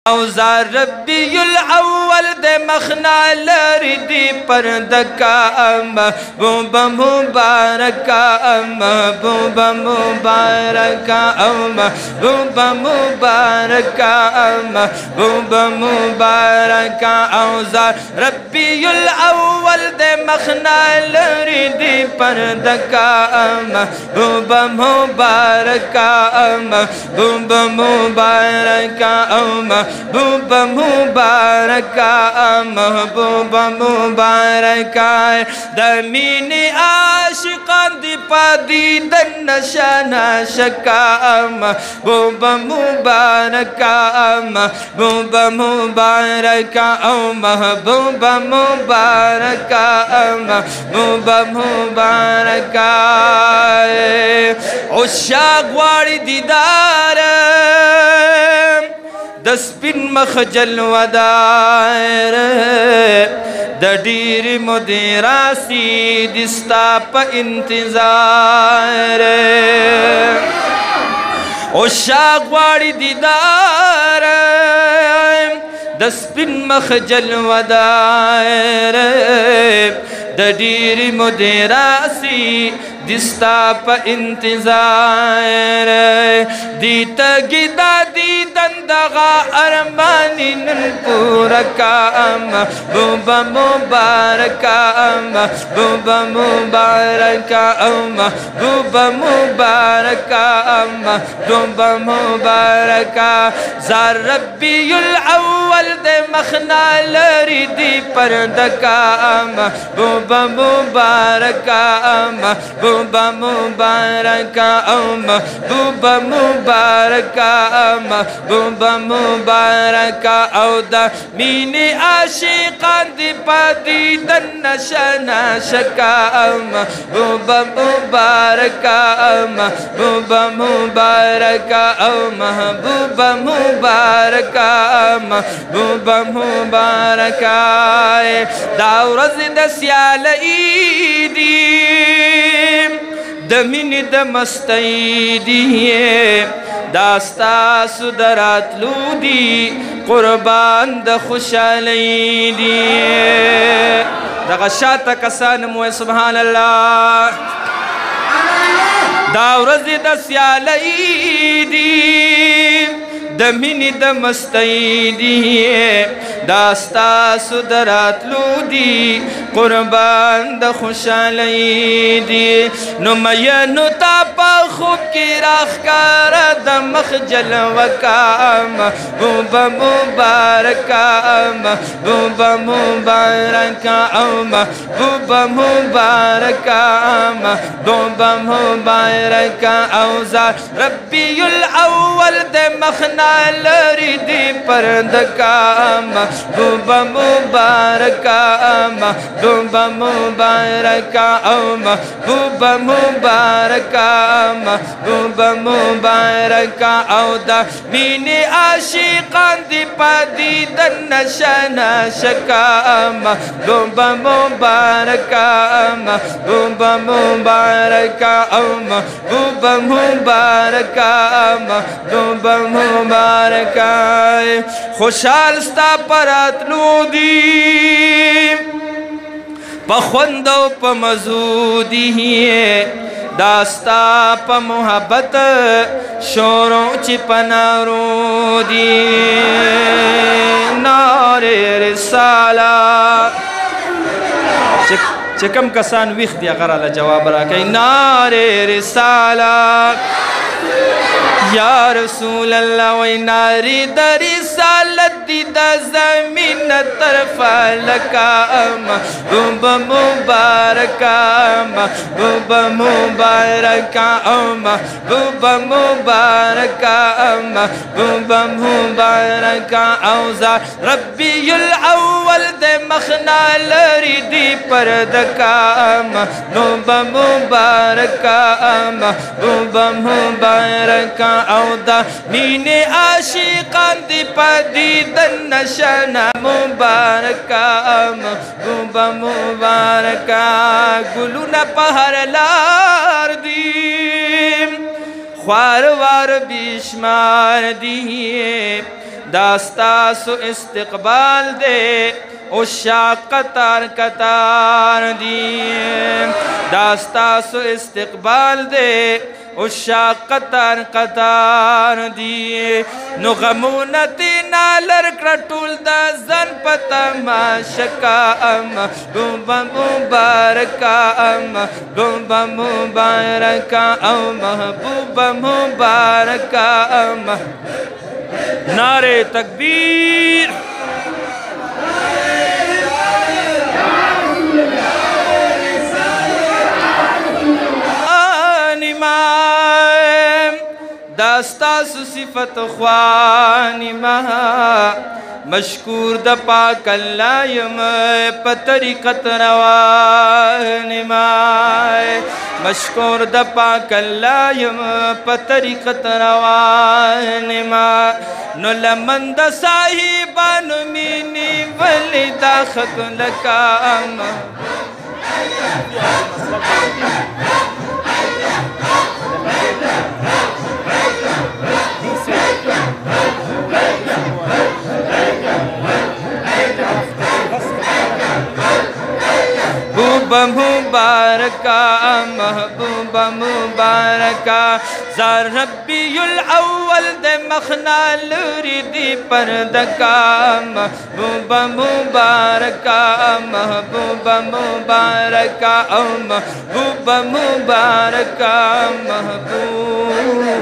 اوزار ربی الاول دے مخنا لردی پردکا محبوب مبارکا محبوب مبارکا محبوب مبارکا محبوب مبارکا اوزار ربی الاول دے مخنا لردی پردکا محبوب مبارکا محبوب مبارکا محبوب مبارکا محبوب مبارکا دمین عاشقان دی پدیدن نشانا شکا محبوب مبارکا محبوب مبارکا محبوب مبارکا محبوب مبارکا عشاق غواړي دیدار د سپین مخ جلوه دار د ډېرې مودې راسي د ستا په انتظار عشاق غواړي دیدار د سپین مخ جلوه دار د ډېرې مودې راسي دستا پا انتظار دی تگی دا دی دندغا ارمانی نن پورکا محبوب مبارکا محبوب مبارکا محبوب مبارکا محبوب مبارکا زار ربی الاول دے مخنا لری دی پردکا محبوب مبارکا محبوب مبارکا محبوب مبارکا محبوب مبارکا او دا مین عاشقان دی پدیدن نشانا شکا محبوب مبارکا محبوب مبارکا محبوب مبارکا محبوب مبارکا دا ورځ د سیالۍ دی د مینې د مستۍ دی دا ستاسو د راتلو دی قربان د خوشحالۍ دی دغه شاته کسان مو سبحان الله دا ورځ د سیالۍ دی د مینې د مستۍ دی دا ستاسو د راتلو دی قربان د خوشحالۍ دی نو مینو تا په خوب کې راښکاره د مخ جلوه کا محبوب مبارکا محبوب مبارکا محبوب مبارکا محبوب مبارکا اوزار ربی الاول دے مخنا لری دی پردکا محبوب مبارکا محبوب مبارکا محبوب مبارکا محبوب مبارکا او دا مین عاشقان دی پدیدن نشانا شکا محبوب مبارکا محبوب مبارکا محبوب مبارکا محبوب مبارکا خوشحال ستا پراتلو دی پخوند و پا مزودی داستا پا محبت شورو چی پنارو دی نار رسالہ چکم کسان ویخ دی غرالا جواب را کئی نار رسالہ یا رسول اللہ وی ناری دا رسالت دی دا زمین طرفا لکا محبوب مبارکا محبوب مبارکا محبوب مبارکا محبوب مبارکا اوزار ربی الاول دے مخنا لری دی پردکا محبوب مبارکا محبوب مبارکا او دا مین عاشقان دی پدیدن نشانا مبارکا محبوب مبارکا گلونا پہر لار دی خوار وار بیشمار دی दास्ता सु इस्तकबाल दे उशाक कतार कतार दिए, दास्ता सु इस्तकबाल दे उशाक कतार कतार दिए। नु गमुनती नालर क्रटुल दा जन पता माशका अम्मा बुबा मुबारका अम्मा बुबा मुबारका अम्मा बुबा मुबारका अम्मा। नारे तकबीर। दास्ता सिफत ख्वानी महा मशकूर द पाक अल्लाह पतरिकत रवानी माए, मशकूर द पाक अल्लाह पतरिकत रवानी मा। नुलमंद साहिबान मिनी वलिदा खकुल काम महबूबा मुबारका महबूबा मुबारका ज़ार रब्बियुल अव्वल दे मखनाल रिदी परदका महबूबा मुबारका महबूबा मुबारका महबूबा मुबारका महबूबा